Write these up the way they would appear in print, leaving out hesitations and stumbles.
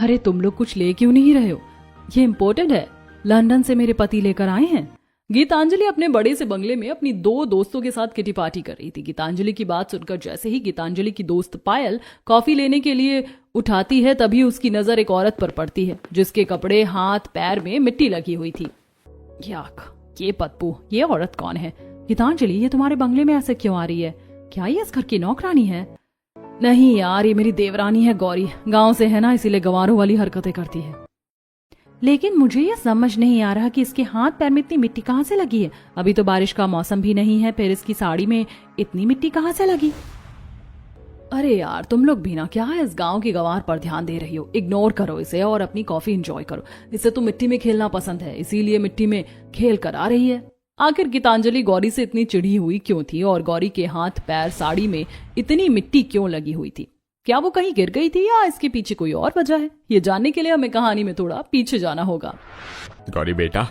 अरे तुम लोग कुछ ले क्यों नहीं रहे हो? ये इम्पोर्टेंट है, लंदन से मेरे पति लेकर आए हैं। गीतांजलि अपने बड़े से बंगले में अपनी 2 दोस्तों के साथ किटी पार्टी कर रही थी। गीतांजलि की बात सुनकर जैसे ही गीतांजलि की दोस्त पायल कॉफी लेने के लिए उठाती है, तभी उसकी नजर एक औरत पर पड़ती है जिसके कपड़े, हाथ, पैर में मिट्टी लगी हुई थी। याक, ये बदबू, ये औरत कौन है? गीतांजलि, ये तुम्हारे बंगले में ऐसे क्यों आ रही है? क्या ये इस घर की नौकरानी है? नहीं यार, ये मेरी देवरानी है गौरी। गांव से है ना, इसीलिए गंवारों वाली हरकतें करती है। लेकिन मुझे ये समझ नहीं आ रहा कि इसके हाथ पैर में इतनी मिट्टी कहाँ से लगी है। अभी तो बारिश का मौसम भी नहीं है, फिर इसकी साड़ी में इतनी मिट्टी कहाँ से लगी? अरे यार, तुम लोग भी ना क्या है इस गांव की गंवार पर ध्यान दे रही हो? इग्नोर करो इसे और अपनी कॉफी एंजॉय करो। इसे तो मिट्टी में खेलना पसंद है, इसीलिए मिट्टी में खेल कर आ रही है। आखिर गीतांजलि गौरी से इतनी चिढ़ी हुई क्यों थी और गौरी के हाथ पैर, साड़ी में इतनी मिट्टी क्यों लगी हुई थी? क्या वो कहीं गिर गई थी या इसके पीछे कोई और वजह है? ये जानने के लिए हमें कहानी में थोड़ा पीछे जाना होगा। गौरी बेटा,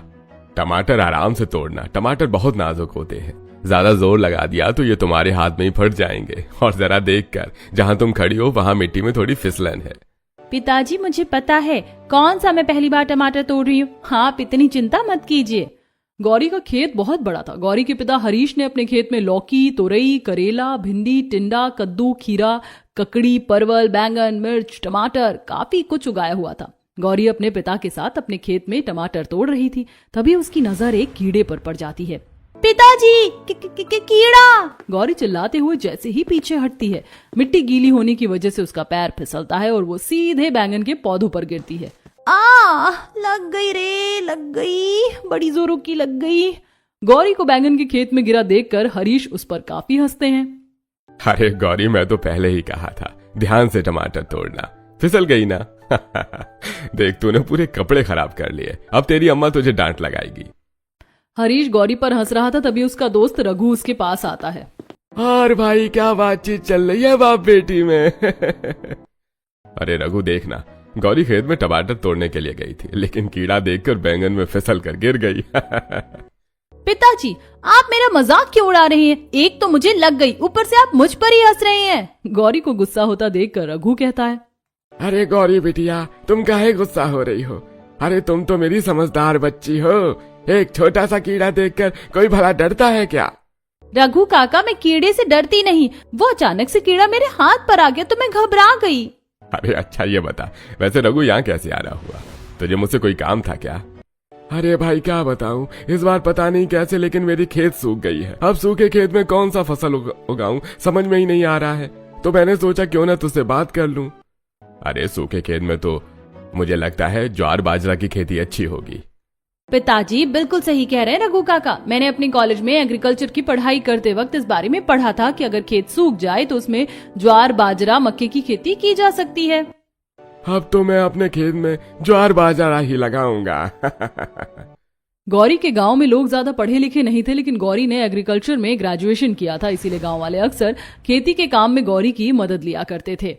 टमाटर आराम से तोड़ना, टमाटर बहुत नाजुक होते हैं। ज्यादा जोर लगा दिया तो ये तुम्हारे हाथ में ही फट जाएंगे। और जरा देखकर, जहाँ तुम खड़ी हो वहाँ मिट्टी में थोड़ी फिसलन है। पिताजी, मुझे पता है कौन सा मैं पहली बार टमाटर तोड़ रही हूँ। आप इतनी चिंता मत कीजिए। गौरी का खेत बहुत बड़ा था। गौरी के पिता हरीश ने अपने खेत में लौकी, तोरई, करेला, भिंडी, टिंडा, कद्दू, खीरा, ककड़ी, परवल, बैंगन, मिर्च, टमाटर, काफी कुछ उगाया हुआ था। गौरी अपने पिता के साथ अपने खेत में टमाटर तोड़ रही थी, तभी उसकी नजर एक कीड़े पर पड़ जाती है। पिताजी, कीड़ा! गौरी चिल्लाते हुए जैसे ही पीछे हटती है, मिट्टी गीली होने की वजह से उसका पैर फिसलता है और वो सीधे बैंगन के पौधों पर गिरती है। लग गई रे, लग गई, बड़ी जोरों की लग गई। गौरी को बैंगन के खेत में गिरा देखकर हरीश उस पर काफी हंसते हैं। अरे गौरी, मैं तो पहले ही कहा था ध्यान से टमाटर तोड़ना, फिसल गई ना। देख, तूने पूरे कपड़े खराब कर लिए, अब तेरी अम्मा तुझे डांट लगाएगी। हरीश गौरी पर हंस रहा था, तभी उसका दोस्त रघु उसके पास आता है। और भाई, क्या बातचीत चल रही है बाप बेटी में? अरे रघु, देखना, गौरी खेत में टमाटर तोड़ने के लिए गई थी, लेकिन कीड़ा देखकर बैंगन में फिसल कर गिर गई। पिताजी, आप मेरा मजाक क्यों उड़ा रहे हैं? एक तो मुझे लग गई, ऊपर से आप मुझ पर ही हंस रहे हैं। गौरी को गुस्सा होता देखकर रघु कहता है, अरे गौरी बिटिया, तुम काहे गुस्सा हो रही हो? अरे तुम तो मेरी समझदार बच्ची हो। एक छोटा सा कीड़ा देखकर कोई भला डरता है क्या? रघु काका, मैं कीड़े से डरती नहीं, वो अचानक से कीड़ा मेरे हाथ पर आ गया तो मैं घबरा गई। अरे अच्छा, ये बता, वैसे रघु यहाँ कैसे आ रहा हुआ? तुझे मुझसे कोई काम था क्या? अरे भाई, क्या बताऊं, इस बार पता नहीं कैसे लेकिन मेरी खेत सूख गई है। अब सूखे खेत में कौन सा फसल उगाऊं समझ में ही नहीं आ रहा है, तो मैंने सोचा क्यों ना तुझसे बात कर लूं। अरे सूखे खेत में तो मुझे लगता है ज्वार बाजरा की खेती अच्छी होगी। पिताजी बिल्कुल सही कह रहे हैं रघु काका। मैंने अपने कॉलेज में एग्रीकल्चर की पढ़ाई करते वक्त इस बारे में पढ़ा था कि अगर खेत सूख जाए तो उसमें ज्वार, बाजरा, मक्के की खेती की जा सकती है। अब तो मैं अपने खेत में ज्वार बाजरा ही लगाऊंगा। गौरी के गांव में लोग ज्यादा पढ़े लिखे नहीं थे, लेकिन गौरी ने एग्रीकल्चर में ग्रेजुएशन किया था, इसीलिए गांव वाले अक्सर खेती के काम में गौरी की मदद लिया करते थे।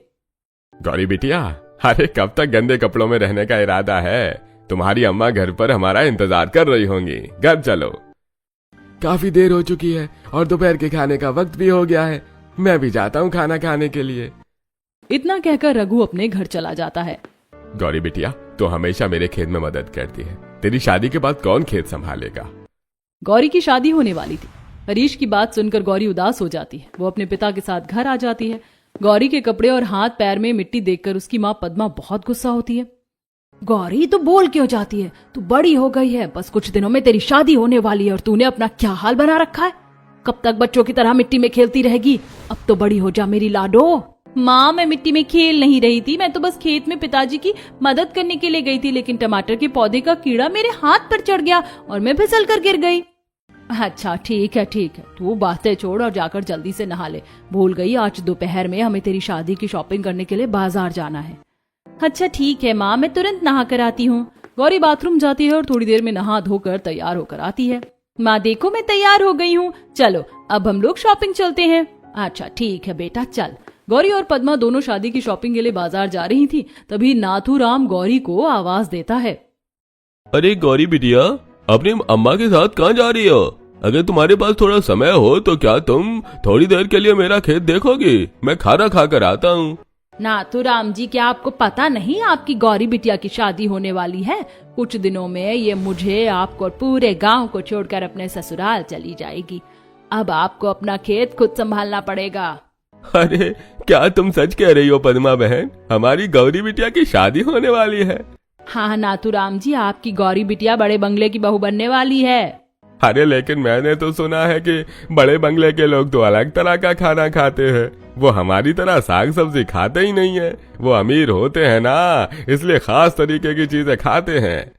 गौरी बिटिया, अरे कब तक गंदे कपड़ों में रहने का इरादा है? तुम्हारी अम्मा घर पर हमारा इंतजार कर रही होंगी, घर चलो। काफी देर हो चुकी है और दोपहर के खाने का वक्त भी हो गया है, मैं भी जाता हूँ खाना खाने के लिए। इतना कहकर रघु अपने घर चला जाता है। गौरी बिटिया, तो हमेशा मेरे खेत में मदद करती है, तेरी शादी के बाद कौन खेत संभालेगा? गौरी की शादी होने वाली थी। हरीश की बात सुनकर गौरी उदास हो जाती है। वो अपने पिता के साथ घर आ जाती है। गौरी के कपड़े और हाथ पैर में मिट्टी देखकर उसकी माँ पद्मा बहुत गुस्सा होती है। गौरी, तू बोल क्यों जाती है? तू बड़ी हो गई है, बस कुछ दिनों में तेरी शादी होने वाली है और तूने अपना क्या हाल बना रखा है? कब तक बच्चों की तरह मिट्टी में खेलती रहेगी? अब तो बड़ी हो जा मेरी लाडो। माँ, मैं मिट्टी में खेल नहीं रही थी, मैं तो बस खेत में पिताजी की मदद करने के लिए गई थी, लेकिन टमाटर के पौधे का कीड़ा मेरे हाथ पर चढ़ गया और मैं फिसल कर गिर गई। अच्छा ठीक है, तू बातें छोड़ और जाकर जल्दी से नहा ले। भूल गई, आज दोपहर में हमें तेरी शादी की शॉपिंग करने के लिए बाजार जाना है। अच्छा ठीक है माँ, मैं तुरंत नहा कर आती हूँ। गौरी बाथरूम जाती है और थोड़ी देर में नहा धोकर तैयार होकर आती है। माँ देखो, मैं तैयार हो गई हूँ, चलो अब हम लोग शॉपिंग चलते हैं। अच्छा ठीक है बेटा, चल। गौरी और पद्मा दोनों शादी की शॉपिंग के लिए बाजार जा रही थी, तभी नाथूराम गौरी को आवाज देता है। अरे गौरी बिटिया, अपनी अम्मा के साथ कहाँ जा रही हो? अगर तुम्हारे पास थोड़ा समय हो तो क्या तुम थोड़ी देर के लिए मेरा खेत देखोगी? मैं खाना खा कर आता हूँ। नाथूराम जी, क्या आपको पता नहीं आपकी गौरी बिटिया की शादी होने वाली है? कुछ दिनों में ये मुझे, आपको और पूरे गांव को छोड़कर अपने ससुराल चली जाएगी। अब आपको अपना खेत खुद संभालना पड़ेगा। अरे क्या तुम सच कह रही हो पद्मा बहन? हमारी गौरी बिटिया की शादी होने वाली है? हाँ नाथूराम जी, आपकी गौरी बिटिया बड़े बंगले की बहू बनने वाली है। अरे लेकिन मैंने तो सुना है कि बड़े बंगले के लोग तो अलग तरह का खाना खाते हैं, वो हमारी तरह साग सब्जी खाते ही नहीं है। वो अमीर होते हैं ना, इसलिए खास तरीके की चीजें खाते हैं।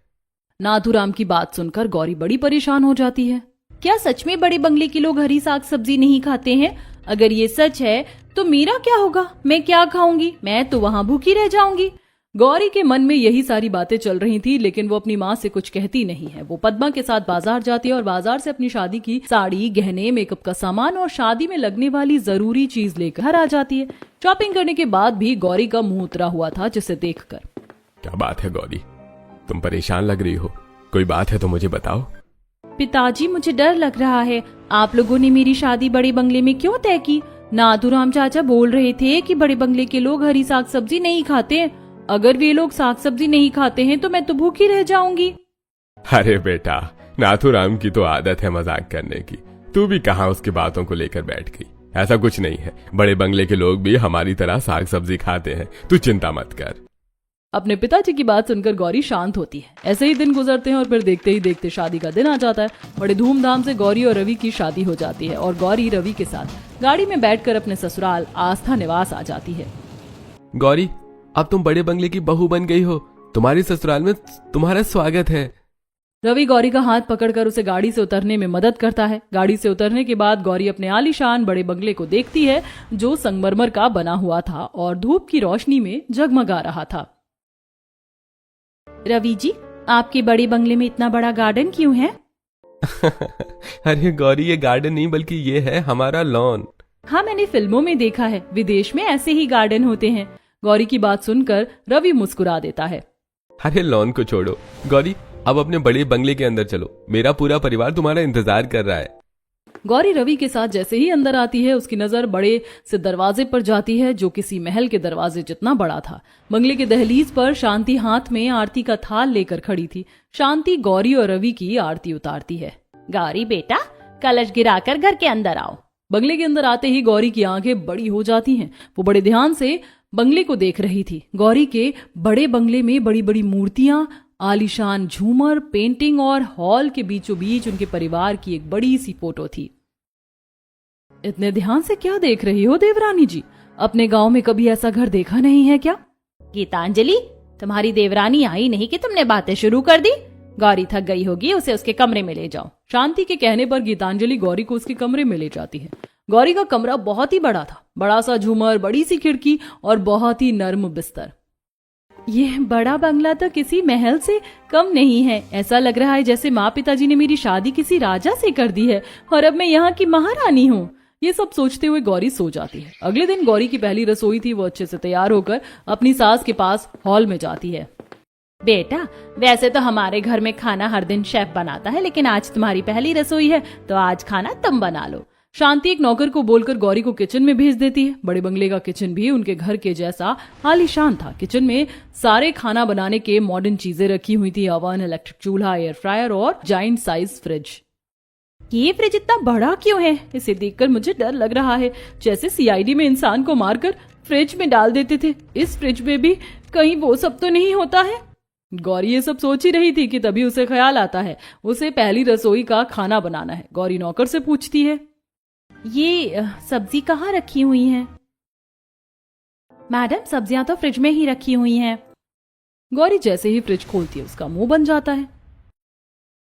नाथूराम की बात सुनकर गौरी बड़ी परेशान हो जाती है। क्या सच में बड़े बंगले के लोग हरी साग सब्जी नहीं खाते हैं? अगर ये सच है तो मेरा क्या होगा? मैं क्या खाऊंगी? मैं तो वहां भूखी रह जाऊंगी। गौरी के मन में यही सारी बातें चल रही थी, लेकिन वो अपनी माँ से कुछ कहती नहीं है। वो पद्मा के साथ बाजार जाती है और बाजार से अपनी शादी की साड़ी, गहने, मेकअप का सामान और शादी में लगने वाली जरूरी चीज लेकर घर आ जाती है। शॉपिंग करने के बाद भी गौरी का मुंह उतरा हुआ था, जिसे देखकर। क्या बात है गौरी, तुम परेशान लग रही हो? कोई बात है तो मुझे बताओ। पिताजी, मुझे डर लग रहा है। आप लोगों ने मेरी शादी बड़े बंगले में क्यों तय की? नाथूराम चाचा बोल रहे थे कि बड़े बंगले के लोग हरी साग सब्जी नहीं खाते। अगर वे लोग साग सब्जी नहीं खाते हैं तो मैं तो भूखी रह जाऊंगी। अरे बेटा, नाथूराम की तो आदत है मजाक करने की। तू भी कहाँ उसकी बातों को लेकर बैठ गई? ऐसा कुछ नहीं है, बड़े बंगले के लोग भी हमारी तरह साग सब्जी खाते हैं, तू चिंता मत कर। अपने पिताजी की बात सुनकर गौरी शांत होती है। ऐसे ही दिन गुजरते हैं और फिर देखते ही देखते शादी का दिन आ जाता है। बड़े धूमधाम से गौरी और रवि की शादी हो जाती है और गौरी रवि के साथ गाड़ी में बैठकर अपने ससुराल आस्था निवास आ जाती है। गौरी, अब तुम बड़े बंगले की बहू बन गई हो, तुम्हारे ससुराल में तुम्हारा स्वागत है। रवि गौरी का हाथ पकड़कर उसे गाड़ी से उतरने में मदद करता है। गाड़ी से उतरने के बाद गौरी अपने आलीशान बड़े बंगले को देखती है, जो संगमरमर का बना हुआ था और धूप की रोशनी में जगमगा रहा था। रवि जी, आपके बड़े बंगले में इतना बड़ा गार्डन क्यों है? अरे गौरी, ये गार्डन नहीं बल्कि ये है हमारा लॉन। हाँ, मैंने फिल्मों में देखा है, विदेश में ऐसे ही गार्डन होते हैं। गौरी की बात सुनकर रवि मुस्कुरा देता है। अरे लॉन को छोड़ो गौरी, अब अपने बड़े बंगले के अंदर चलो, मेरा पूरा परिवार तुम्हारा इंतजार कर रहा है। गौरी रवि के साथ जैसे ही अंदर आती है, उसकी नजर बड़े से दरवाजे पर जाती है, जो किसी महल के दरवाजे जितना बड़ा था। बंगले के दहलीज पर शांति हाथ में आरती का थाल लेकर खड़ी थी। शांति गौरी और रवि की आरती उतारती है। गौरी बेटा, कलश गिराकर घर के अंदर आओ। बंगले के अंदर आते ही गौरी की आंखें बड़ी हो जाती हैं। वो बड़े ध्यान से बंगले को देख रही थी। गौरी के बड़े बंगले में बड़ी बड़ी मूर्तियां, आलीशान झूमर, पेंटिंग और हॉल के बीचों बीच उनके परिवार की एक बड़ी सी फोटो थी। इतने ध्यान से क्या देख रही हो देवरानी जी? अपने गांव में कभी ऐसा घर देखा नहीं है क्या? गीतांजलि, तुम्हारी देवरानी आई नहीं कि तुमने बातें शुरू कर दी? गौरी थक गई होगी, उसे उसके कमरे में ले जाओ। शांति के कहने पर गीतांजलि गौरी को उसके कमरे में ले जाती है। गौरी का कमरा बहुत ही बड़ा था। बड़ा सा झूमर, बड़ी सी खिड़की और बहुत ही नर्म बिस्तर। यह बड़ा बंगला तो किसी महल से कम नहीं है। ऐसा लग रहा है जैसे माँ पिताजी ने मेरी शादी किसी राजा से कर दी है और अब मैं यहाँ की महारानी हूँ। ये सब सोचते हुए गौरी सो जाती है। अगले दिन गौरी की पहली रसोई थी। वो अच्छे से तैयार होकर अपनी सास के पास हॉल में जाती है। बेटा, वैसे तो हमारे घर में खाना हर दिन शेफ बनाता है, लेकिन आज तुम्हारी पहली रसोई है तो आज खाना तुम बना लो। शांति एक नौकर को बोलकर गौरी को किचन में भेज देती है। बड़े बंगले का किचन भी उनके घर के जैसा आलीशान था। किचन में सारे खाना बनाने के मॉडर्न चीजें रखी हुई थी। ओवन, इलेक्ट्रिक चूल्हा, एयर फ्रायर और जाइंट साइज फ्रिज। ये फ्रिज इतना बड़ा क्यों है? इसे देखकर मुझे डर लग रहा है, जैसे सीआईडी में इंसान को मारकर फ्रिज में डाल देते थे। इस फ्रिज में भी कहीं वो सब तो नहीं होता है? गौरी ये सब सोच ही रही थी कि तभी उसे ख्याल आता है उसे पहली रसोई का खाना बनाना है। गौरी नौकर से पूछती है, ये सब्जी कहाँ रखी हुई है? मैडम, सब्जियां तो फ्रिज में ही रखी हुई हैं। गौरी जैसे ही फ्रिज खोलती है, उसका मुंह बन जाता है।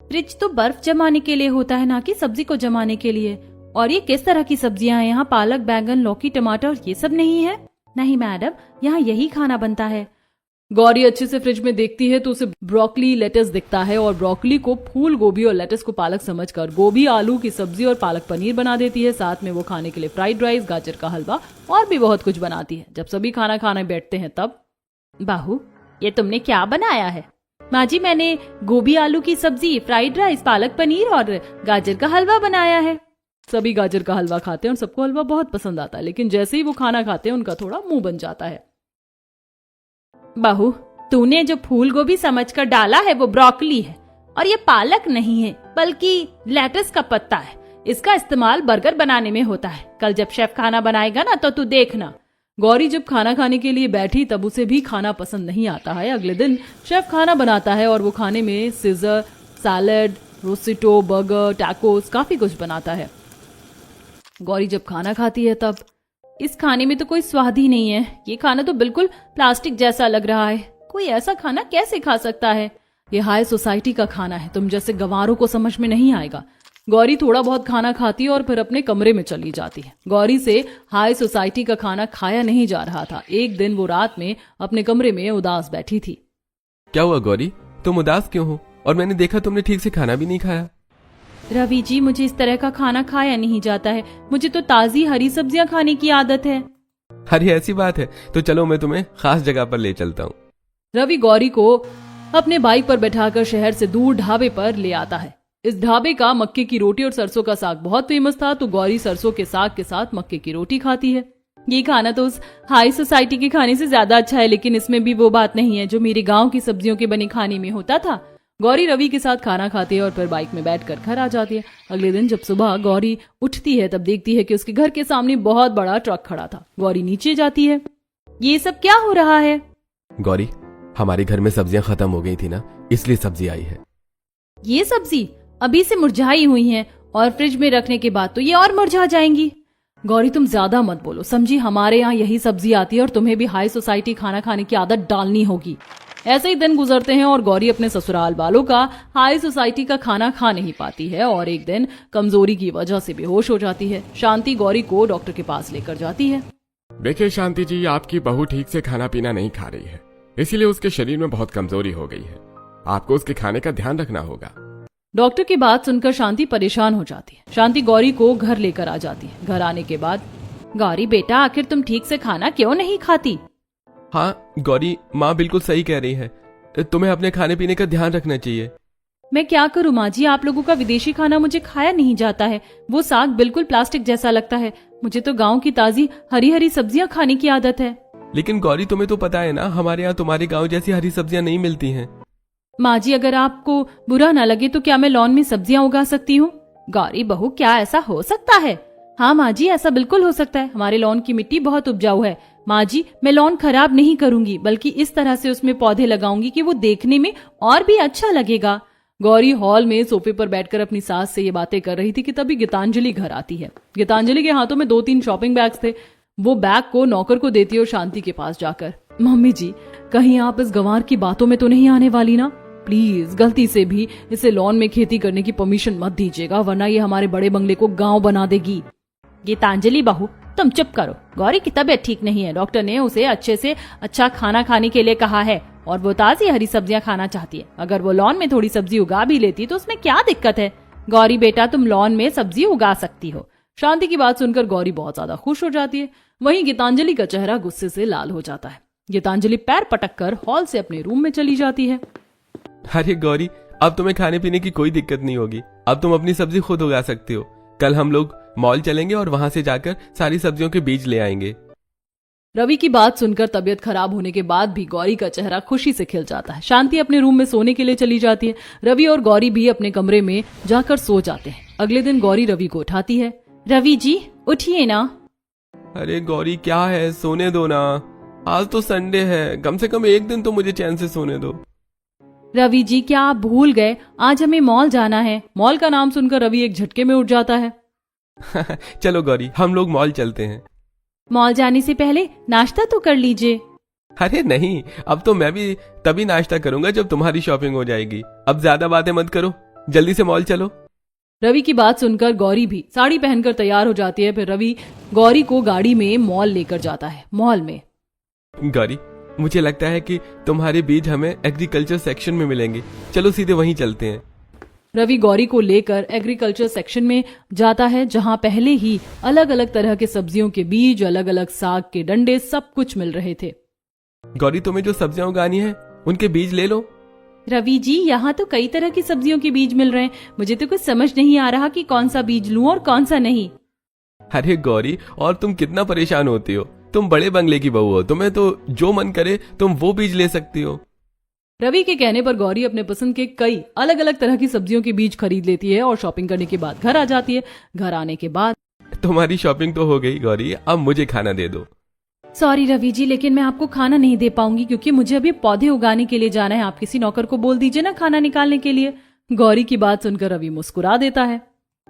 फ्रिज तो बर्फ जमाने के लिए होता है, ना कि सब्जी को जमाने के लिए। और ये किस तरह की सब्जियां हैं? यहाँ पालक, बैंगन, लौकी, टमाटर ये सब नहीं है। नहीं मैडम, यहाँ यही खाना बनता है। गौरी अच्छे से फ्रिज में देखती है तो उसे ब्रोकली, लेटस दिखता है और ब्रोकली को फूल गोभी और लेटस को पालक समझकर गोभी आलू की सब्जी और पालक पनीर बना देती है। साथ में वो खाने के लिए फ्राइड राइस, गाजर का हलवा और भी बहुत कुछ बनाती है। जब सभी खाना खाने बैठते हैं तब, बाहू, ये तुमने क्या बनाया है? माँ जी, मैंने गोभी आलू की सब्जी, फ्राइड राइस, पालक पनीर और गाजर का हलवा बनाया है। सभी गाजर का हलवा खाते हैं और सबको हलवा बहुत पसंद आता है, लेकिन जैसे ही वो खाना खाते हैं उनका थोड़ा मुंह बन जाता है। बहू, तूने जो फूल गोभी समझकर डाला है वो ब्रोकली है और ये पालक नहीं है बल्कि लेटस का पत्ता है। इसका इस्तेमाल बर्गर बनाने में होता है। कल जब शेफ खाना बनाएगा ना तो तू देखना। गौरी जब खाना खाने के लिए बैठी तब उसे भी खाना पसंद नहीं आता है। अगले दिन शेफ खाना बनाता है और वो खाने में सीजर, सैलेड, रोसिटो, बर्गर, टैकोस काफी कुछ बनाता है। गौरी जब खाना खाती है तब इस खाने में तो कोई स्वाद ही नहीं है। ये खाना तो बिल्कुल प्लास्टिक जैसा लग रहा है। कोई ऐसा खाना कैसे खा सकता है? ये हाई सोसाइटी का खाना है, तुम जैसे गंवारों को समझ में नहीं आएगा। गौरी थोड़ा बहुत खाना खाती है और फिर अपने कमरे में चली जाती है। गौरी से हाई सोसाइटी का खाना खाया नहीं जा रहा था। एक दिन वो रात में अपने कमरे में उदास बैठी थी। क्या हुआ गौरी, तुम उदास क्यों हो? और मैंने देखा तुमने ठीक से खाना भी नहीं खाया। रवि जी, मुझे इस तरह का खाना खाया नहीं जाता है। मुझे तो ताजी हरी सब्जियां खाने की आदत है। अरे ऐसी बात है तो चलो मैं तुम्हें खास जगह पर ले चलता हूँ। रवि गौरी को अपने बाइक पर बैठाकर शहर से दूर ढाबे पर ले आता है। इस ढाबे का मक्के की रोटी और सरसों का साग बहुत फेमस था, तो गौरी सरसों के साग के साथ मक्के की रोटी खाती है। ये खाना तो उस हाई सोसाइटी के खाने से ज्यादा अच्छा है, लेकिन इसमें भी वो बात नहीं है जो मेरे गांव की सब्जियों के बने खाने में होता था। गौरी रवि के साथ खाना खाती है और फिर बाइक में बैठकर घर आ जाती है। अगले दिन जब सुबह गौरी उठती है तब देखती है कि उसके घर के सामने बहुत बड़ा ट्रक खड़ा था। गौरी नीचे जाती है। ये सब क्या हो रहा है? गौरी, हमारे घर में सब्जियां खत्म हो गई थी ना, इसलिए सब्जी आई है। ये सब्जी अभी से मुरझाई हुई हैं और फ्रिज में रखने के बाद तो ये और मुरझा जाएंगी। गौरी तुम ज्यादा मत बोलो, समझी? हमारे यहाँ यही सब्जी आती है और तुम्हें भी हाई सोसाइटी खाना खाने की आदत डालनी होगी। ऐसे ही दिन गुजरते हैं और गौरी अपने ससुराल वालों का हाई सोसाइटी का खाना खा नहीं पाती है और एक दिन कमजोरी की वजह से बेहोश हो जाती है। शांति गौरी को डॉक्टर के पास लेकर जाती है। देखिए शांति जी, आपकी बहू ठीक से खाना पीना नहीं खा रही है, इसीलिए उसके शरीर में बहुत कमजोरी हो गई है। आपको उसके खाने का ध्यान रखना होगा। डॉक्टर की बात सुनकर शांति परेशान हो जाती है। शांति गौरी को घर लेकर आ जाती है। घर आने के बाद, गौरी बेटा, आखिर तुम ठीक से खाना क्यों नहीं खाती? हाँ गौरी, माँ बिल्कुल सही कह रही है, तुम्हें अपने खाने पीने का ध्यान रखना चाहिए। मैं क्या करूँ माँ जी, आप लोगों का विदेशी खाना मुझे खाया नहीं जाता है। वो साग बिल्कुल प्लास्टिक जैसा लगता है। मुझे तो गाँव की ताजी हरी हरी सब्जियाँ खाने की आदत है। लेकिन गौरी, तुम्हें तो पता है ना, हमारे यहाँ तुम्हारे गाँव जैसी हरी सब्जियाँ नहीं मिलती हैं। माँ जी, अगर आपको बुरा ना लगे तो क्या मैं लॉन में सब्जियाँ उगा सकती हूँ? गौरी बहू, क्या ऐसा हो सकता है? हाँ माँ जी, ऐसा बिल्कुल हो सकता है। हमारे लॉन की मिट्टी बहुत उपजाऊ है। माँ जी, मैं लॉन खराब नहीं करूंगी, बल्कि इस तरह से उसमें पौधे लगाऊंगी कि वो देखने में और भी अच्छा लगेगा। गौरी हॉल में सोफे पर बैठकर अपनी सास से ये बातें कर रही थी कि तभी गीतांजलि घर आती है। गीतांजलि के हाथों में 2-3 शॉपिंग बैग्स थे। वो बैग को नौकर को देती है और शांति के पास जाकर, मम्मी जी, कहीं आप इस गंवार की बातों में तो नहीं आने वाली ना? प्लीज गलती से भी इसे लॉन में खेती करने की परमिशन मत दीजिएगा, वरना ये हमारे बड़े बंगले को गांव बना देगी। गीतांजलि बहू, तुम चुप करो। गौरी की तबीयत ठीक नहीं है। डॉक्टर ने उसे अच्छे से अच्छा खाना खाने के लिए कहा है और वो ताजी हरी सब्जियां खाना चाहती है। अगर वो लॉन में थोड़ी सब्जी उगा भी लेती तो उसमें क्या दिक्कत है? गौरी बेटा, तुम लॉन में सब्जी उगा सकती हो। शांति की बात सुनकर गौरी बहुत ज्यादा खुश हो जाती है। वहीं गीतांजलि का चेहरा गुस्से से लाल हो जाता है। गीतांजलि पैर पटक कर हॉल से अपने रूम में चली जाती है। अरे गौरी, अब तुम्हें खाने पीने की कोई दिक्कत नहीं होगी। अब तुम अपनी सब्जी खुद उगा सकती हो। कल हम लोग मॉल चलेंगे और वहां से जाकर सारी सब्जियों के बीज ले आएंगे। रवि की बात सुनकर तबीयत खराब होने के बाद भी गौरी का चेहरा खुशी से खिल जाता है। शांति अपने रूम में सोने के लिए चली जाती है। रवि और गौरी भी अपने कमरे में जाकर सो जाते हैं। अगले दिन गौरी रवि को उठाती है। रवि जी, उठिए ना। अरे गौरी, क्या है, सोने दो ना। आज तो संडे है, कम से कम एक दिन तो मुझे चैन से सोने दो। रवि जी, क्या आप भूल गए? आज हमें मॉल जाना है। मॉल का नाम सुनकर रवि एक झटके में उठ जाता है। चलो गौरी, हम लोग मॉल चलते हैं। मॉल जाने से पहले नाश्ता तो कर लीजिए। अरे नहीं, अब तो मैं भी तभी नाश्ता करूंगा जब तुम्हारी शॉपिंग हो जाएगी। अब ज्यादा बातें मत करो, जल्दी से मॉल चलो। रवि की बात सुनकर गौरी भी साड़ी पहनकर तैयार हो जाती है। फिर रवि गौरी को गाड़ी में मॉल लेकर जाता है। मॉल में, गौरी, मुझे लगता है कि तुम्हारे बीज हमें एग्रीकल्चर सेक्शन में मिलेंगे। चलो सीधे वहीं चलते हैं। रवि गौरी को लेकर एग्रीकल्चर सेक्शन में जाता है, जहां पहले ही अलग अलग तरह के सब्जियों के बीज, अलग अलग साग के डंडे, सब कुछ मिल रहे थे। गौरी, तुम्हें जो सब्जियां उगानी है उनके बीज ले लो। रवि जी, यहाँ तो कई तरह की सब्जियों के बीज मिल रहे हैं। मुझे तो कुछ समझ नहीं आ रहा कि कौन सा बीज लूं और कौन सा नहीं। अरे गौरी, और तुम कितना परेशान होती हो। तुम बड़े बंगले की बहू हो, तुम्हें तो जो मन करे तुम वो बीज ले सकती हो। रवि के कहने पर गौरी अपने पसंद के कई अलग अलग तरह की सब्जियों के बीज खरीद लेती है और शॉपिंग करने के बाद घर आ जाती है। घर आने के बाद तुम्हारी शॉपिंग तो हो गई गौरी, अब मुझे खाना दे दो। सॉरी रवि जी, लेकिन मैं आपको खाना नहीं दे पाऊंगी क्योंकि मुझे अभी पौधे उगाने के लिए जाना है। आप किसी नौकर को बोल दीजिए ना खाना निकालने के लिए। गौरी की बात सुनकर रवि मुस्कुरा देता है।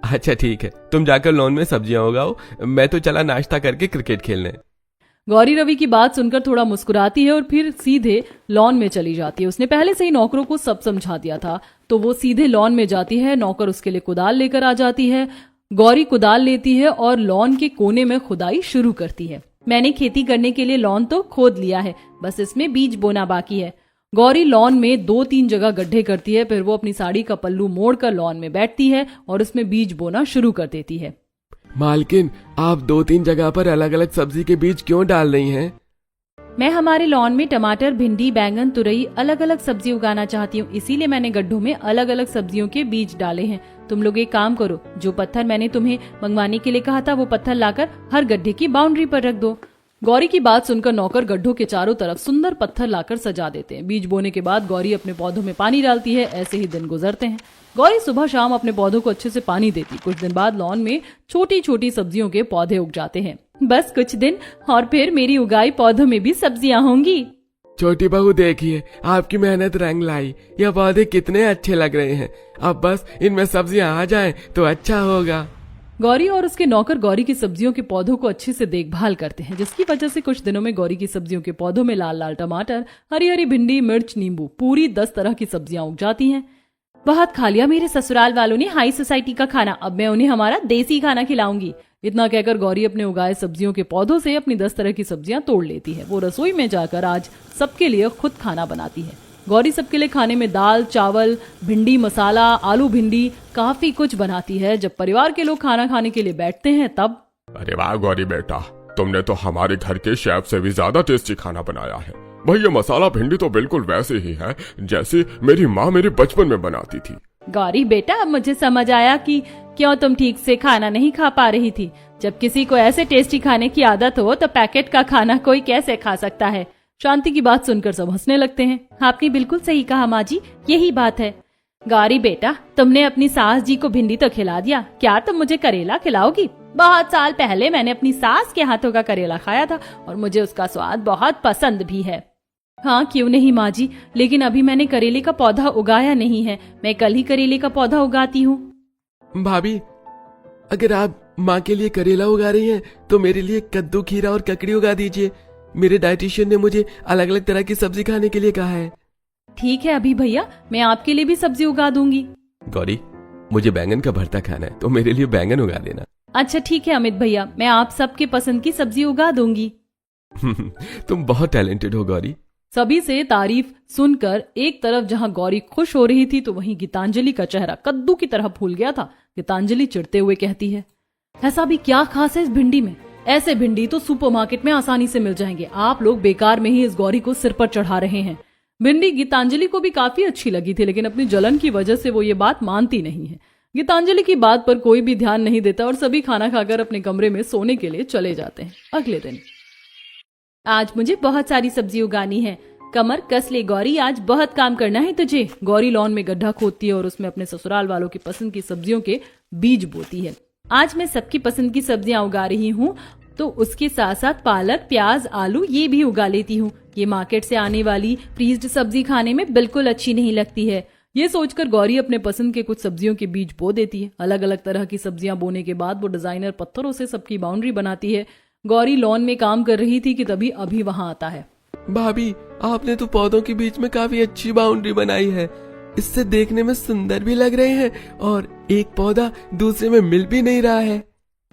अच्छा ठीक है, तुम जाकर लॉन में सब्जियां उगाओ, मैं तो चला नाश्ता करके क्रिकेट खेलने। गौरी रवि की बात सुनकर थोड़ा मुस्कुराती है और फिर सीधे लॉन में चली जाती है। उसने पहले से ही नौकरों को सब समझा दिया था, तो वो सीधे लॉन में जाती है। नौकर उसके लिए कुदाल लेकर आ जाती है। गौरी कुदाल लेती है और लॉन के कोने में खुदाई शुरू करती है। मैंने खेती करने के लिए लॉन तो खोद लिया है, बस इसमें बीज बोना बाकी है। गौरी लॉन में 2-3 जगह गड्ढे करती है, फिर वो अपनी साड़ी का पल्लू मोड़कर लॉन में बैठती है और उसमें बीज बोना शुरू कर देती है। मालकिन, आप 2-3 जगह पर अलग अलग सब्जी के बीज क्यों डाल रही हैं? मैं हमारे लॉन में टमाटर, भिंडी, बैंगन, तुरई अलग अलग सब्जी उगाना चाहती हूँ, इसीलिए मैंने गड्ढों में अलग अलग सब्जियों के बीज डाले हैं। तुम लोग एक काम करो, जो पत्थर मैंने तुम्हें मंगवाने के लिए कहा था वो पत्थर लाकर हर गड्ढे की बाउंड्री पर रख दो। गौरी की बात सुनकर नौकर गड्ढों के चारों तरफ सुंदर पत्थर लाकर सजा देते हैं। बीज बोने के बाद गौरी अपने पौधों में पानी डालती है। ऐसे ही दिन गुजरते हैं। गौरी सुबह शाम अपने पौधों को अच्छे से पानी देती। कुछ दिन बाद लॉन में छोटी छोटी सब्जियों के पौधे उग जाते हैं। बस कुछ दिन और फिर मेरी उगाई पौधों में भी सब्जियां होंगी। छोटी बहू देखिए, आपकी मेहनत रंग लाई। यह पौधे कितने अच्छे लग रहे हैं। अब बस इनमें सब्जियां आ जाएं तो अच्छा होगा। गौरी और उसके नौकर गौरी की सब्जियों के पौधों को अच्छे से देखभाल करते हैं, जिसकी वजह से कुछ दिनों में गौरी की सब्जियों के पौधों में लाल लाल टमाटर, हरी हरी भिंडी, मिर्च, नींबू, पूरी 10 तरह की सब्जियां उग जाती हैं। बहुत खा लिया मेरे ससुराल वालों ने हाई सोसाइटी का खाना, अब मैं उन्हें हमारा देसी खाना खिलाऊंगी। इतना कहकर गौरी अपने उगाए सब्जियों के पौधों से अपनी 10 तरह की सब्जियां तोड़ लेती है। वो रसोई में जाकर आज सबके लिए खुद खाना बनाती है। गौरी सबके लिए खाने में दाल, चावल, भिंडी मसाला, आलू भिंडी, काफी कुछ बनाती है। जब परिवार के लोग खाना खाने के लिए बैठते हैं तब अरे वाह गौरी बेटा, तुमने तो हमारे घर के शेफ से भी ज्यादा टेस्टी खाना बनाया है। भाई ये मसाला भिंडी तो बिल्कुल वैसे ही है जैसे मेरी माँ मेरे बचपन में बनाती थी। गौरी बेटा, अब मुझे समझ आया कि क्यों तुम ठीक से खाना नहीं खा पा रही थी। जब किसी को ऐसे टेस्टी खाने की आदत हो तो पैकेट का खाना कोई कैसे खा सकता है। शांति की बात सुनकर सब हंसने लगते हैं। आपने बिल्कुल सही कहा माँ जी, यही बात है। गौरी बेटा, तुमने अपनी सास जी को भिंडी तो खिला दिया, क्या तुम मुझे करेला खिलाओगी? बहुत साल पहले मैंने अपनी सास के हाथों का करेला खाया था और मुझे उसका स्वाद बहुत पसंद भी है। हाँ क्यों नहीं माँ जी, लेकिन अभी मैंने करेले का पौधा उगाया नहीं है। मैं कल ही करेले का पौधा उगाती हूँ। भाभी, अगर आप माँ के लिए करेला उगा रही हैं तो मेरे लिए कद्दू, खीरा और ककड़ी उगा दीजिए। मेरे डाइटिशियन ने मुझे अलग अलग तरह की सब्जी खाने के लिए कहा है। ठीक है अभी भैया, मैं आपके लिए भी सब्जी उगा दूंगी। गौरी, मुझे बैंगन का भरता खाना है तो मेरे लिए बैंगन उगा देना। अच्छा ठीक है अमित भैया, मैं आप सबके पसंद की सब्जी उगा दूंगी। तुम बहुत टैलेंटेड हो गौरी। सभी से तारीफ सुनकर एक तरफ जहां गौरी खुश हो रही थी तो वहीं गीतांजलि का चेहरा कद्दू की तरह फूल गया था। गीतांजलि चिढ़ते हुए कहती है, ऐसा भी क्या खास है इस भिंडी में? ऐसे भिंडी तो सुपरमार्केट में आसानी से मिल जाएंगे। आप लोग बेकार में ही इस गौरी को सिर पर चढ़ा रहे हैं। भिंडी गीतांजलि को भी काफी अच्छी लगी थी, लेकिन अपनी जलन की वजह से वो ये बात मानती नहीं है। गीतांजलि की बात पर कोई भी ध्यान नहीं देता और सभी खाना खाकर अपने कमरे में सोने के लिए चले जाते हैं। अगले दिन आज मुझे बहुत सारी सब्जी उगानी है। कमर कस ले गौरी, आज बहुत काम करना है तुझे। गौरी लॉन में गड्ढा खोदती है और उसमें अपने ससुराल वालों की पसंद की सब्जियों के बीज बोती है। आज मैं सबकी पसंद की सब्जियां उगा रही हूँ, तो उसके साथ साथ पालक, प्याज, आलू ये भी उगा लेती हूँ। ये मार्केट से आने वाली फ्रीज्ड सब्जी खाने में बिल्कुल अच्छी नहीं लगती है। ये सोचकर गौरी अपने पसंद के कुछ सब्जियों के बीज बो देती है। अलग अलग तरह की सब्जियां बोने के बाद वो डिजाइनर पत्थरों से सबकी बाउंड्री बनाती है। गौरी लॉन में काम कर रही थी कि तभी अभी वहां आता है। भाभी, आपने तो पौधों के बीच में काफी अच्छी बाउंड्री बनाई है। इससे देखने में सुंदर भी लग रहे हैं और एक पौधा दूसरे में मिल भी नहीं रहा है।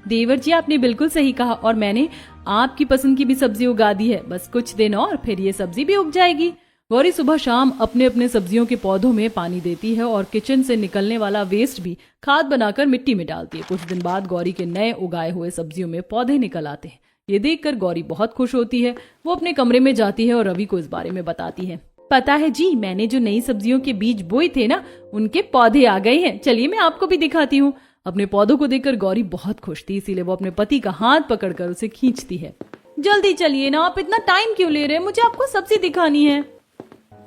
देवर जी, आपने बिल्कुल सही कहा और मैंने आपकी पसंद की भी सब्जी उगा दी है। बस कुछ दिन और फिर ये सब्जी भी उग जाएगी। गौरी सुबह शाम अपने अपने सब्जियों के पौधों में पानी देती है और किचन से निकलने वाला वेस्ट भी खाद बनाकर मिट्टी में डालती है। कुछ दिन बाद गौरी के नए उगाए हुए सब्जियों में पौधे निकल आते हैं। ये देखकर गौरी बहुत खुश होती है। वो अपने कमरे में जाती है और रवि को इस बारे में बताती है। पता है जी, मैंने जो नई सब्जियों के बीज बोए थे ना, उनके पौधे आ गए हैं। चलिए मैं आपको भी दिखाती हूँ। अपने पौधों को देखकर गौरी बहुत खुश थी, इसीलिए वो अपने पति का हाथ पकड़कर उसे खींचती है। जल्दी चलिए ना, आप इतना टाइम क्यों ले रहे हैं? मुझे आपको सब्जी दिखानी है।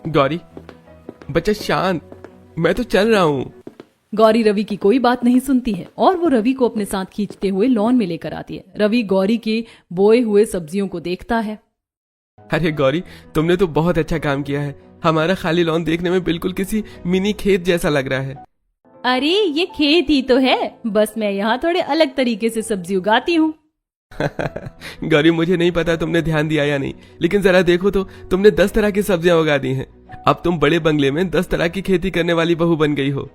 गौरी बच्चा शांत, मैं तो चल रहा हूँ। गौरी रवि की कोई बात नहीं सुनती है और वो रवि को अपने साथ खींचते हुए लॉन में लेकर आती है। रवि गौरी के बोए हुए सब्जियों को देखता है। अरे गौरी, तुमने तो बहुत अच्छा काम किया है। हमारा खाली लॉन देखने में बिल्कुल किसी मिनी खेत जैसा लग रहा है। अरे ये खेत ही तो है, बस मैं यहाँ थोड़े अलग तरीके से सब्जी उगाती हूँ। गौरी मुझे नहीं पता तुमने ध्यान दिया या नहीं, लेकिन जरा देखो तो तुमने 10 तरह की सब्जियां उगा दी हैं। अब तुम बड़े बंगले में 10 तरह की खेती करने वाली बहू बन गई हो।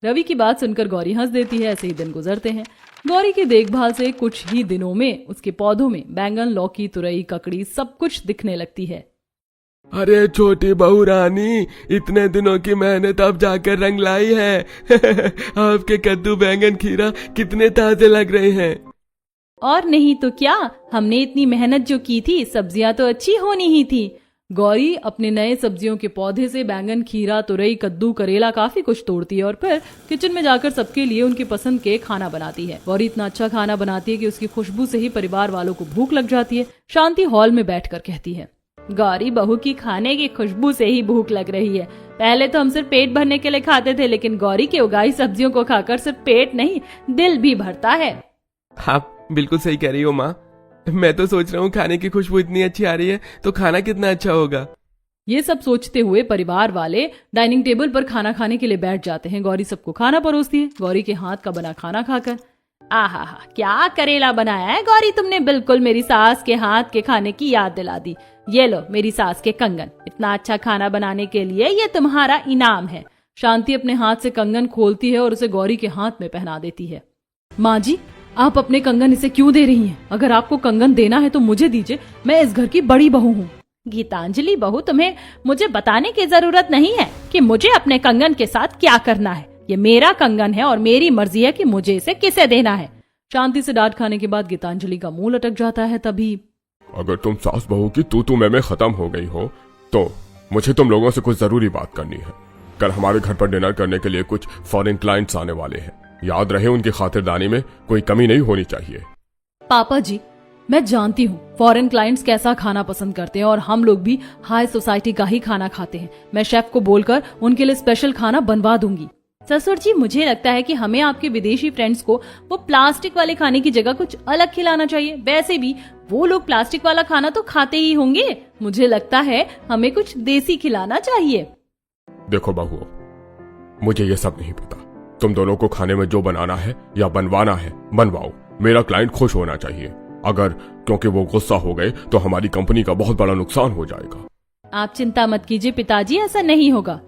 रवि की बात सुनकर गौरी हंस देती है। ऐसे ही दिन गुजरते हैं। गौरी की देखभाल से कुछ ही दिनों में उसके पौधों में बैंगन, लौकी, तुरई, ककड़ी सब कुछ दिखने लगती है। अरे छोटी बहू रानी, इतने दिनों की मेहनत अब जाकर रंग लाई है। आपके कद्दू, बैंगन, खीरा कितने ताजे लग रहे हैं। और नहीं तो क्या, हमने इतनी मेहनत जो की थी, सब्जियां तो अच्छी होनी ही थी। गौरी अपने नए सब्जियों के पौधे से बैंगन, खीरा, तुरई, कद्दू, करेला काफी कुछ तोड़ती है और फिर किचन में जाकर सबके लिए उनकी पसंद के खाना बनाती है। गौरी इतना अच्छा खाना बनाती है कि उसकी खुशबू से ही परिवार वालों को भूख लग जाती है। शांति हॉल में बैठकर कहती है, गौरी बहू की खाने की खुशबू से ही भूख लग रही है। पहले तो हम सिर्फ पेट भरने के लिए खाते थे, लेकिन गौरी की उगाई सब्जियों को खाकर सिर्फ पेट नहीं, दिल भी भरता है। आप बिल्कुल सही कह रही हो माँ। मैं तो सोच रहा हूँ खाने की खुशबू इतनी अच्छी आ रही है तो खाना कितना अच्छा होगा। ये सब सोचते हुए परिवार वाले डाइनिंग टेबल पर खाना खाने के लिए बैठ जाते हैं। गौरी सबको खाना परोसती है। गौरी के हाथ का बना खाना खाकर, आहा हा, क्या करेला बनाया है गौरी तुमने, बिल्कुल मेरी सास के हाथ के खाने की याद दिला दी। ये लो मेरी सास के कंगन, इतना अच्छा खाना बनाने के लिए ये तुम्हारा इनाम है। शांति अपने हाथ से कंगन खोलती है और उसे गौरी के हाथ में पहना देती है। माँ जी, आप अपने कंगन इसे क्यों दे रही हैं? अगर आपको कंगन देना है तो मुझे दीजिए, मैं इस घर की बड़ी बहू हूँ। गीतांजलि बहू, तुम्हें मुझे बताने की जरूरत नहीं है कि मुझे अपने कंगन के साथ क्या करना है। ये मेरा कंगन है और मेरी मर्जी है कि मुझे इसे किसे देना है। शांति से डांट खाने के बाद गीतांजलि का मुंह लटक जाता है। तभी, अगर तुम सास बहू की तू मैं खत्म हो गई हो तो मुझे तुम लोगों से कुछ जरूरी बात करनी है। कल हमारे घर पर डिनर करने के लिए कुछ फॉरेन क्लाइंट्स आने वाले हैं। याद रहे, उनकी खातिरदारी में कोई कमी नहीं होनी चाहिए। पापा जी, मैं जानती हूँ फॉरेन क्लाइंट्स कैसा खाना पसंद करते हैं और हम लोग भी हाई सोसाइटी का ही खाना खाते हैं। मैं शेफ को बोलकर उनके लिए स्पेशल खाना बनवा दूंगी। ससुर जी, मुझे लगता है कि हमें आपके विदेशी फ्रेंड्स को वो प्लास्टिक वाले खाने की जगह कुछ अलग खिलाना चाहिए। वैसे भी वो लोग प्लास्टिक वाला खाना तो खाते ही होंगे। मुझे लगता है हमें कुछ देसी खिलाना चाहिए। देखो बहू, मुझे ये सब नहीं पता। तुम दोनों को खाने में जो बनाना है या बनवाना है बनवाओ। मेरा क्लाइंट खुश होना चाहिए। अगर क्योंकि वो गुस्सा हो गए तो हमारी कंपनी का बहुत बड़ा नुकसान हो जाएगा। आप चिंता मत कीजिए पिताजी, ऐसा नहीं होगा।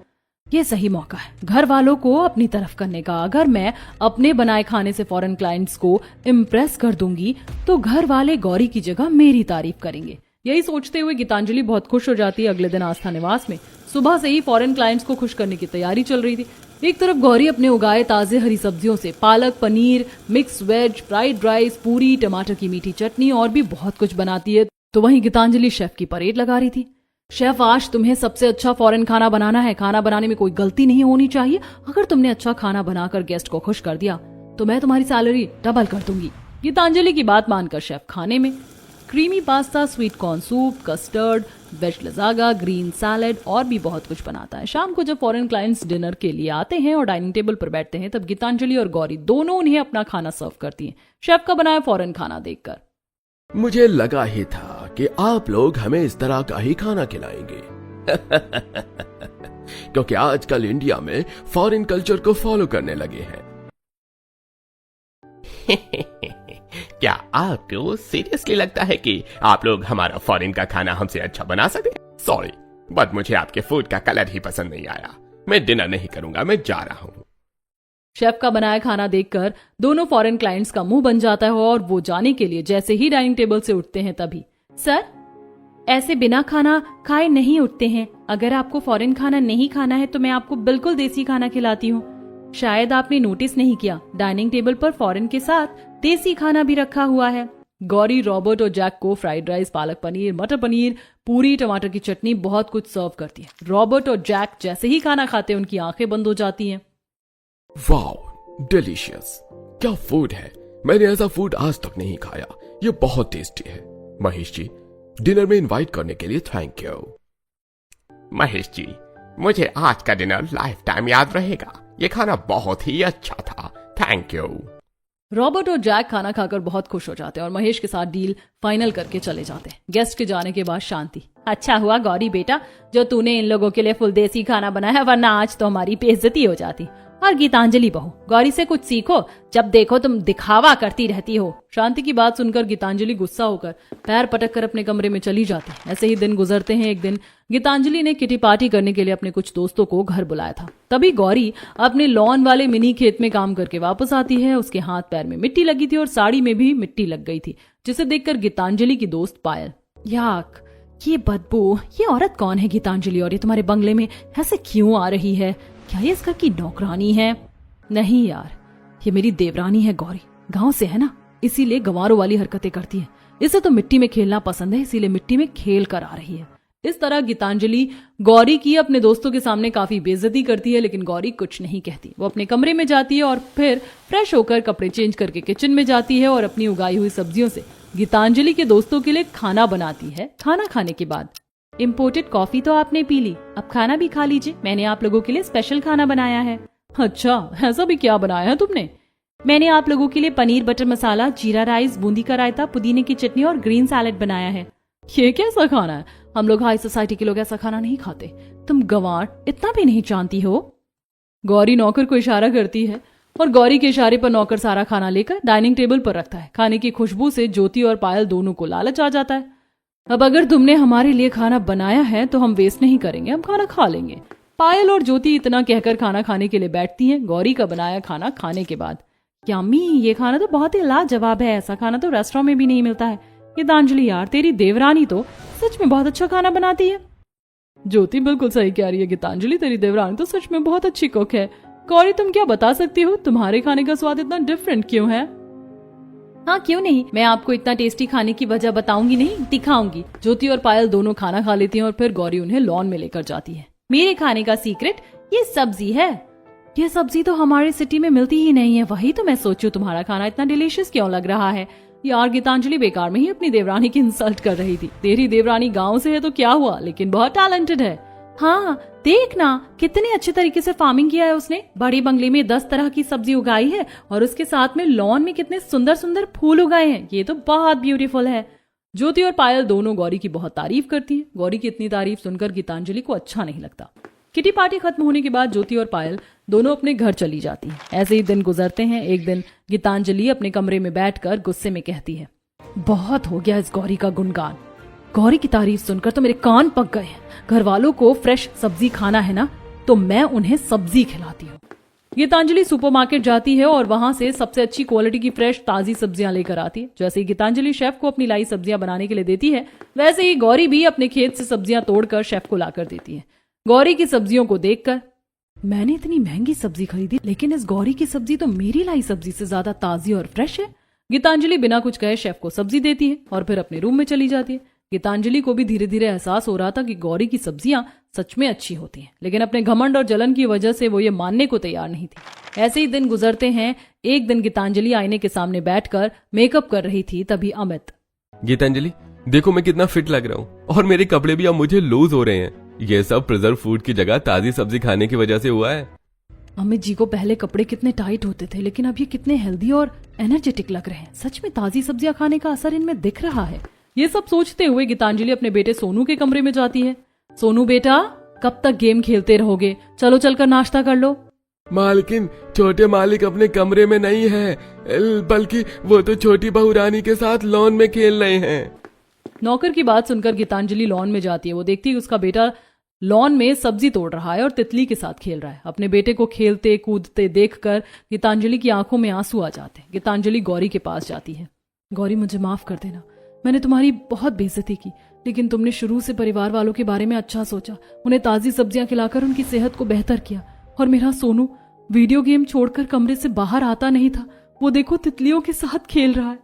ये सही मौका है घर वालों को अपनी तरफ करने का। अगर मैं अपने बनाए खाने से फॉरेन क्लाइंट्स को इम्प्रेस कर दूंगी तो घर वाले गौरी की जगह मेरी तारीफ करेंगे। यही सोचते हुए गीतांजलि बहुत खुश हो जाती है। अगले दिन आस्था निवास में सुबह से ही फॉरेन क्लाइंट्स को खुश करने की तैयारी चल रही थी। एक तरफ गौरी अपने उगाए ताजे हरी सब्जियों से पालक, paneer, mix veg, fried rice, puri, टमाटर की मीठी चटनी और भी बहुत कुछ बनाती है। तो वहीं गीतांजलि शेफ की परेड लगा रही थी। शेफ, आज तुम्हें सबसे अच्छा फॉरेन खाना बनाना है। खाना बनाने में कोई गलती नहीं होनी चाहिए। अगर तुमने अच्छा खाना बनाकर गेस्ट को खुश कर दिया तो मैं तुम्हारी सैलरी डबल कर दूंगी। गीतांजलि की बात मानकर शेफ खाने में creamy pasta, sweet corn soup, custard, veg lasagna, green salad और भी बहुत कुछ बनाता है। शाम को जब फॉरेन क्लाइंट्स डिनर के लिए आते हैं और डाइनिंग टेबल पर बैठते हैं तब गीतांजलि और गौरी दोनों उन्हें अपना खाना सर्व करती हैं, शेफ का बनाया फॉरेन खाना देखकर। मुझे लगा ही था कि आप लोग हमें इस तरह का ही खाना खिलाएंगे। क्योंकि आजकल इंडिया में फॉरेन कल्चर को फॉलो करने लगे हैं। क्या आपको सीरियसली लगता है कि आप लोग हमारा फॉरेन का खाना हमसे अच्छा बना सकते? सॉरी, बट मुझे आपके फूड का कलर ही पसंद नहीं आया। मैं डिनर नहीं करूंगा, मैं जा रहा हूं। शेफ का बनाया खाना देखकर दोनों फॉरेन क्लाइंट्स का मुंह बन जाता है और वो जाने के लिए जैसे ही डाइनिंग टेबल से उठते हैं तभी, सर, ऐसे बिना खाना खाए नहीं उठते हैं। अगर आपको फॉरेन खाना नहीं खाना है तो मैं आपको बिल्कुल देसी खाना खिलाती हूँ। शायद आपने नोटिस नहीं किया, डाइनिंग टेबल पर फॉरेन के साथ देसी खाना भी रखा हुआ है। गौरी रॉबर्ट और जैक को फ्राइड राइस, पालक पनीर, मटर पनीर, पूरी, टमाटर की चटनी, बहुत कुछ सर्व करती है। रॉबर्ट और जैक जैसे ही खाना खाते हैं उनकी आंखें बंद हो जाती हैं। वाओ, डिलीशियस, क्या फूड है। मैंने ऐसा फूड आज तक नहीं खाया। ये बहुत टेस्टी है। महेश जी, डिनर में इनवाइट करने के लिए थैंक यू। महेश जी, मुझे आज का डिनर लाइफ टाइम याद रहेगा। ये खाना बहुत ही अच्छा था, थैंक यू। रॉबर्ट और जैक खाना खाकर बहुत खुश हो जाते हैं और महेश के साथ डील फाइनल करके चले जाते हैं। गेस्ट के जाने के बाद शांति। अच्छा हुआ गौरी बेटा जो तूने इन लोगों के लिए फुल देसी खाना बनाया, वरना आज तो हमारी बेइज्जती हो जाती। और गीतांजलि बहू, गौरी से कुछ सीखो, जब देखो तुम दिखावा करती रहती हो। शांति की बात सुनकर गीतांजलि गुस्सा होकर पैर पटक कर अपने कमरे में चली जाती है। ऐसे ही दिन गुजरते हैं। एक दिन गीतांजलि ने किटी पार्टी करने के लिए अपने कुछ दोस्तों को घर बुलाया था। तभी गौरी अपने लॉन वाले मिनी खेत में काम करके वापस आती है। उसके हाथ पैर में मिट्टी लगी थी और साड़ी में भी मिट्टी लग गई थी, जिसे देखकर गीतांजलि की दोस्त पायल, याक, ये बदबू, ये औरत कौन है गीतांजलि, और ये तुम्हारे बंगले में ऐसे क्यों आ रही है? क्या ये इस घर की नौकरानी है? नहीं यार, ये मेरी देवरानी है गौरी। गांव से है ना, इसीलिए गंवारों वाली हरकतें करती है। इसे तो मिट्टी में खेलना पसंद है, इसीलिए मिट्टी में खेल कर आ रही है। इस तरह गीतांजलि गौरी की अपने दोस्तों के सामने काफी बेइज्जती करती है, लेकिन गौरी कुछ नहीं कहती। वो अपने कमरे में जाती है और फिर फ्रेश होकर कपड़े चेंज करके किचन में जाती है और अपनी उगाई हुई सब्जियों से गीतांजलि के दोस्तों के लिए खाना बनाती है। खाना खाने के बाद, इम्पोर्टेड कॉफी तो आपने पी ली, अब खाना भी खा लीजिए। मैंने आप लोगों के लिए स्पेशल खाना बनाया है। अच्छा, ऐसा भी क्या बनाया है तुमने? मैंने आप लोगों के लिए पनीर बटर मसाला, जीरा राइस, बूंदी का रायता, पुदीने की चटनी और ग्रीन सैलेड बनाया है। ये कैसा खाना है? हम लोग हाई सोसाइटी के लोग ऐसा खाना नहीं खाते। तुम गंवार इतना भी नहीं जानती हो? गौरी नौकर को इशारा करती है और गौरी के इशारे पर नौकर सारा खाना लेकर डाइनिंग टेबल पर रखता है। खाने की खुशबू से ज्योति और पायल दोनों को लालच आ जाता है। अब अगर तुमने हमारे लिए खाना बनाया है तो हम वेस्ट नहीं करेंगे, हम खाना खा लेंगे। पायल और ज्योति इतना कहकर खाना खाने के लिए बैठती हैं। गौरी का बनाया खाना खाने के बाद, यम्मी, ये खाना तो बहुत ही लाजवाब है। ऐसा खाना तो रेस्टोरेंट में भी नहीं मिलता है। गीतांजलि यार, तेरी देवरानी तो सच में बहुत अच्छा खाना बनाती है। ज्योति बिल्कुल सही कह रही है गीतांजलि, तेरी देवरानी तो सच में बहुत अच्छी कुक है। गौरी, तुम क्या बता सकती हो तुम्हारे खाने का स्वाद इतना डिफरेंट क्यों है? हाँ, क्यों नहीं, मैं आपको इतना टेस्टी खाने की वजह बताऊंगी नहीं, दिखाऊंगी। ज्योति और पायल दोनों खाना खा लेती हैं और फिर गौरी उन्हें लॉन में लेकर जाती है। मेरे खाने का सीक्रेट ये सब्जी है। ये सब्जी तो हमारे सिटी में मिलती ही नहीं है, वही तो मैं सोचूं तुम्हारा खाना इतना डिलीशियस क्यों लग रहा है। यार गीतांजलि बेकार में ही अपनी देवरानी की इंसल्ट कर रही थी। तेरी देवरानी गांव से है तो क्या हुआ, लेकिन बहुत टैलेंटेड है। हाँ, देखना कितने अच्छे तरीके से फार्मिंग किया है उसने। बड़े बंगले में 10 तरह की सब्जी उगाई है और उसके साथ में लॉन में कितने सुंदर सुंदर फूल उगाए हैं। ये तो बहुत ब्यूटीफुल है। ज्योति और पायल दोनों गौरी की बहुत तारीफ करती हैं। गौरी की इतनी तारीफ सुनकर गीतांजलि को अच्छा नहीं लगता। किटी पार्टी खत्म होने के बाद ज्योति और पायल दोनों अपने घर चली जाती हैं। ऐसे ही दिन गुजरते हैं। एक दिन गीतांजलि अपने कमरे में बैठकर गुस्से में कहती है, बहुत हो गया इस गौरी का गुणगान। गौरी की तारीफ सुनकर तो मेरे कान पक गए हैं। घर वालों को फ्रेश सब्जी खाना है ना, तो मैं उन्हें सब्जी खिलाती हूँ। गीतांजलि सुपरमार्केट जाती है और वहां से सबसे अच्छी क्वालिटी की फ्रेश ताजी सब्जियां लेकर आती है। जैसे ही गीतांजलि शेफ को अपनी लाई सब्जियां बनाने के लिए देती है, वैसे ही गौरी भी अपने खेत से सब्जियां तोड़कर शेफ को लाकर देती है। गौरी की सब्जियों को देखकर, मैंने इतनी महंगी सब्जी खरीदी, लेकिन इस गौरी की सब्जी तो मेरी लाई सब्जी से ज्यादा ताजी और फ्रेश है। गीतांजलि बिना कुछ कहे शेफ को सब्जी देती है और फिर अपने रूम में चली जाती है। गीतांजलि को भी धीरे धीरे एहसास हो रहा था कि गौरी की सब्जियां सच में अच्छी होती हैं, लेकिन अपने घमंड और जलन की वजह से वो ये मानने को तैयार नहीं थी। ऐसे ही दिन गुजरते हैं। एक दिन गीतांजलि आईने के सामने बैठकर मेकअप कर रही थी, तभी अमित, गीतांजलि देखो मैं कितना फिट लग रहा हूँ और मेरे कपड़े भी अब मुझे लूज हो रहे हैं। ये सब प्रिजर्व फूड की जगह ताजी सब्जी खाने की वजह से हुआ है। अमित जी को पहले कपड़े कितने टाइट होते थे, लेकिन अब ये कितने हेल्दी और एनर्जेटिक लग रहे हैं। सच में ताजी सब्जियां खाने का असर इनमें दिख रहा है। ये सब सोचते हुए गीतांजलि अपने बेटे सोनू के कमरे में जाती है। सोनू बेटा, कब तक गेम खेलते रहोगे? चलो चलकर नाश्ता कर लो। मालकिन, छोटे मालिक अपने कमरे में नहीं है, बल्कि वो तो छोटी बहू रानी के साथ लॉन में खेल रहे हैं। नौकर की बात सुनकर गीतांजलि लॉन में जाती है। वो देखती है उसका बेटा लॉन में सब्जी तोड़ रहा है और तितली के साथ खेल रहा है। अपने बेटे को खेलते कूदते देखकर गीतांजलि की आंखों में आंसू आ जाते हैं। गीतांजलि गौरी के पास जाती है। गौरी, मुझे माफ कर देना, मैंने तुम्हारी बहुत बेइज्जती की, लेकिन तुमने शुरू से परिवार वालों के बारे में अच्छा सोचा, उन्हें ताजी सब्जियां खिलाकर उनकी सेहत को बेहतर किया। और मेरा सोनू वीडियो गेम छोड़कर कमरे से बाहर आता नहीं था, वो देखो तितलियों के साथ खेल रहा है।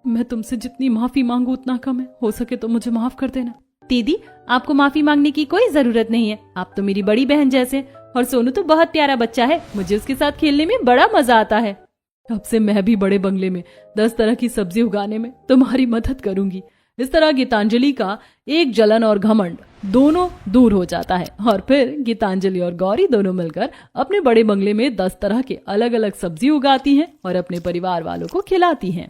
मैं तुमसे जितनी माफी मांगू उतना कम है, हो सके तो मुझे माफ कर देना। दीदी, आपको माफी मांगने की कोई जरूरत नहीं है, आप तो मेरी बड़ी बहन जैसे, और सोनू तो बहुत प्यारा बच्चा है, मुझे उसके साथ खेलने में बड़ा मजा आता है। अब से मैं भी बड़े बंगले में 10 तरह की सब्जी उगाने में तुम्हारी मदद करूंगी। इस तरह गीतांजलि का एक जलन और घमंड दोनों दूर हो जाता है और फिर गीतांजलि और गौरी दोनों मिलकर अपने बड़े बंगले में 10 तरह के अलग अलग सब्जी उगाती हैं और अपने परिवार वालों को खिलाती हैं।